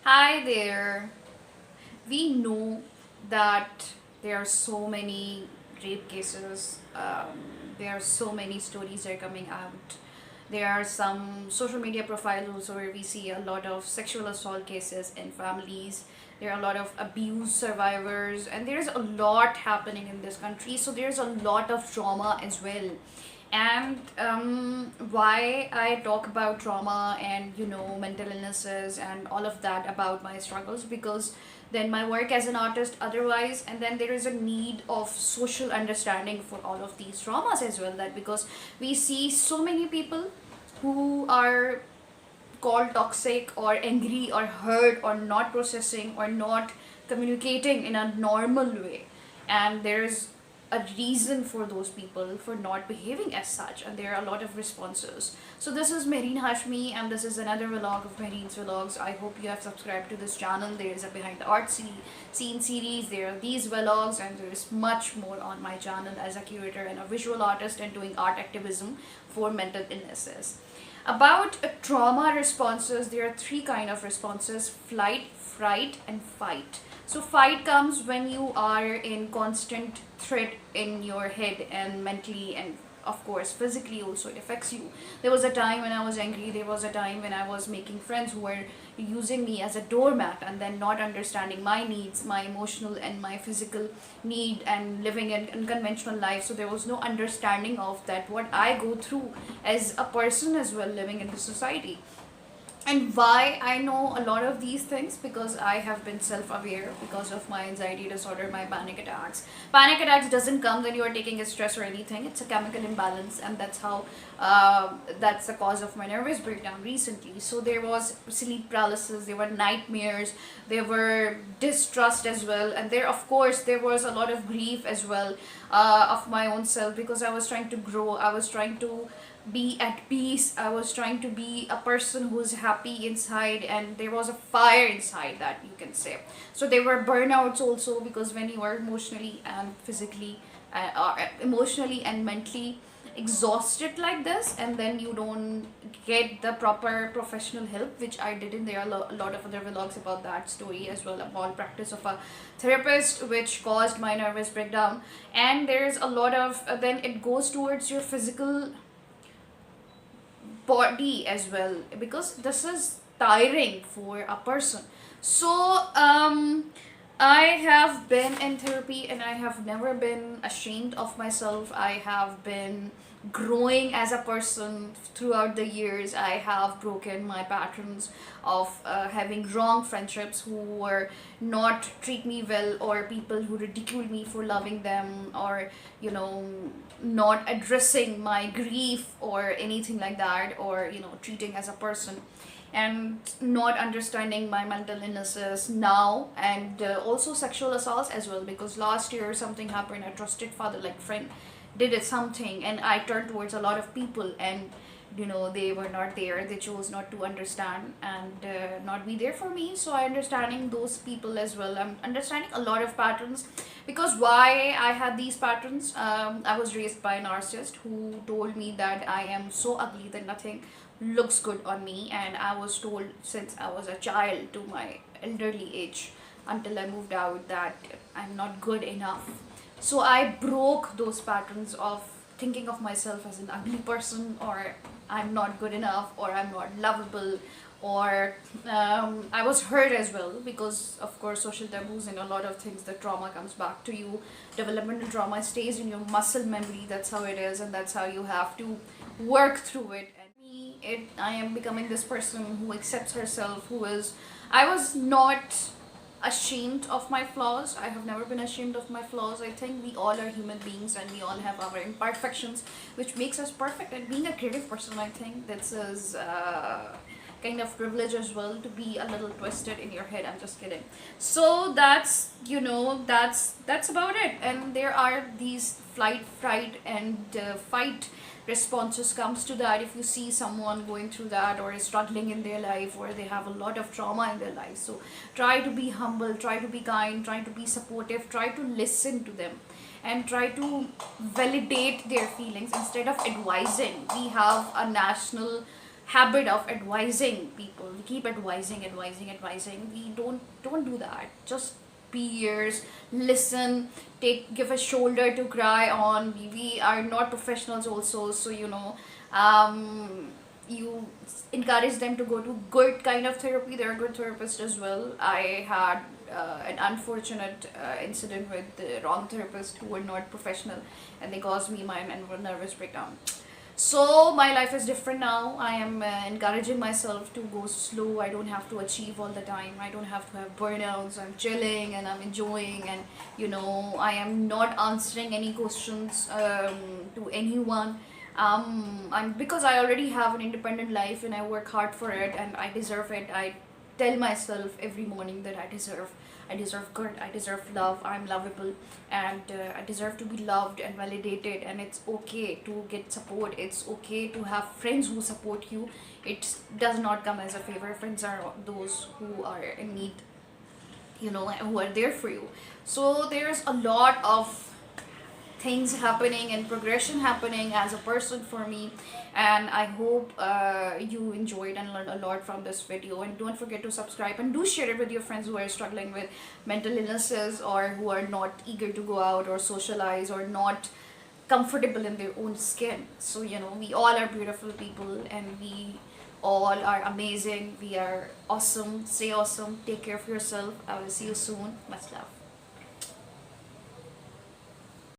Hi there. We know that there are so many rape cases. There are so many stories that are coming out. There are some social media profiles also where we see a lot of sexual assault cases in families. There are a lot of abuse survivors, and there's a lot happening in this country. So there's a lot of trauma as well. And why I talk about trauma and mental illnesses and all of that about my struggles, because then my work as an artist otherwise, and then there is a need of social understanding for all of these traumas as well, that because we see so many people who are called toxic or angry or hurt or not processing or not communicating in a normal way, and there's a reason for those people for not behaving as such, and there are a lot of responses. So this is Mehreen Hashmi, and this is another vlog of Mehreen's Vlogs. I hope you have subscribed to this channel. There is a behind the art scene series, there are these vlogs, and there is much more on my channel as a curator and a visual artist and doing art activism for mental illnesses. About trauma responses, there are three kind of responses: flight, fright, and fight. So fight comes when you are in constant threat in your head and mentally, and of course physically also it affects you. There was a time when I was angry, there was a time when I was making friends who were using me as a doormat and then not understanding my needs, my emotional and my physical need, and living an unconventional life. So there was no understanding of that what I go through as a person as well, living in the society. And why I know a lot of these things, because I have been self-aware because of my anxiety disorder, my panic attacks doesn't come when you are taking a stress or anything. It's a chemical imbalance, and that's how that's the cause of my nervous breakdown recently. So there was sleep paralysis, there were nightmares, there were distrust as well, and there of course there was a lot of grief as well, of my own self, because I was trying to grow, I was trying to be at peace, I was trying to be a person who's happy inside, and there was a fire inside, that you can say. So there were burnouts also, because when you are emotionally and physically emotionally and mentally exhausted like this, and then you don't get the proper professional help, which I didn't. There are a lot of other vlogs about that story as well, about practice of a therapist which caused my nervous breakdown. And there's a lot of then it goes towards your physical body as well, because this is tiring for a person. So I have been in therapy, and I have never been ashamed of myself. I have been growing as a person throughout the years. I have broken my patterns of having wrong friendships who were not treat me well, or people who ridicule me for loving them, or not addressing my grief or anything like that, or treating as a person, and not understanding my mental illnesses now, and also sexual assaults as well, because last year something happened. A trusted father, like friend, did it something, and I turned towards a lot of people, and they were not there, they chose not to understand and not be there for me. So I understanding those people as well, I'm understanding a lot of patterns, because why I had these patterns. I was raised by a narcissist who told me that I am so ugly that nothing looks good on me, and I was told since I was a child to my elderly age, until I moved out, that I'm not good enough. So I broke those patterns of thinking of myself as an ugly person, or I'm not good enough, or I'm not lovable, or I was hurt as well, because of course social taboos and a lot of things, the trauma comes back to you. Developmental trauma stays in your muscle memory, that's how it is, and that's how you have to work through it. And I am becoming this person who accepts herself, who is, I was not ashamed of my flaws. I have never been ashamed of my flaws. I think we all are human beings, and we all have our imperfections, which makes us perfect. And being a creative person, I think this is kind of privilege as well, to be a little twisted in your head. I'm just kidding. So that's that's about it. And there are these flight, fright, and fight responses comes to that. If you see someone going through that, or is struggling in their life, or they have a lot of trauma in their life, so try to be humble, try to be kind, try to be supportive, try to listen to them, and try to validate their feelings instead of advising. We have a national habit of advising people. We keep advising. We don't do that. Just be ears, listen, give a shoulder to cry on. We are not professionals also, so you encourage them to go to good kind of therapy. There are good therapists as well. I had an unfortunate incident with the wrong therapist who were not professional, and they caused me my nervous breakdown. So my life is different now. I am encouraging myself to go slow. I don't have to achieve all the time. I don't have to have burnouts. I'm chilling and I'm enjoying, and I am not answering any questions to anyone. I'm because I already have an independent life and I work hard for it and I deserve it. I tell myself every morning that I deserve good, I deserve love, I'm lovable, and I deserve to be loved and validated. And it's okay to get support. It's okay to have friends who support you. It does not come as a favor. Friends are those who are in need, who are there for you. So there's a lot of things happening and progression happening as a person for me, and I hope you enjoyed and learned a lot from this video. And don't forget to subscribe and do share it with your friends who are struggling with mental illnesses or who are not eager to go out or socialize or not comfortable in their own skin. So we all are beautiful people and we all are amazing. We are awesome. Stay awesome, take care of yourself. I will see you soon. Much love.